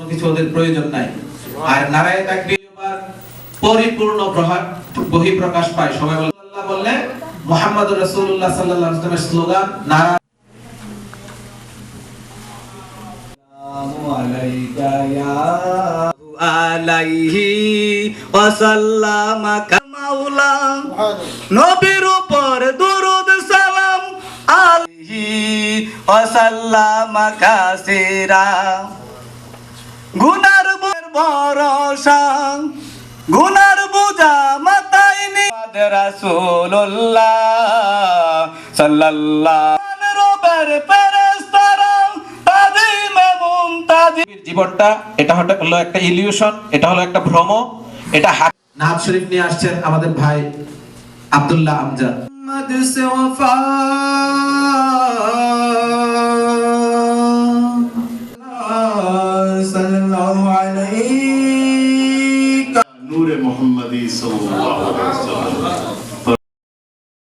কিছু ওদের প্রয়োজন নাই। আর নারায়ে তাকবীর পরিপূর্ণ বহিঃপ্রকাশ পায়। সবাই আল্লাহ বললে মুহাম্মদুর রাসূলুল্লাহ সাল্লাল্লাহু আলাইহি ওয়াসাল্লামের স্লোগান নারা আলাইকা ইয়া আলাইহি ওয়াসাল্লাম মাওলা নবীর উপর দরুদ সালাম আলাইহি ওয়াসাল্লাম কাসীরা গুনার ভরসা গুনার বোঝা মাথায় নিয়ে রাসূলুল্লাহ সাল্লাল্লাহু রবের ফেরেশতারা তাজিমে মুমতাজি জীবনটা এটা হলো একটা ইলিউশন, এটা হলো একটা ভ্রম। এটা নাত শরীফ নিয়ে আসছেন আমাদের ভাই আব্দুল্লাহ আমজাদ। মুহাম্মদ সে ওয়াফা সাল্লাল্লাহু আলাইহি নূরে মুহাম্মদি সাল্লাল্লাহু আলাইহি ওয়াসাল্লাম।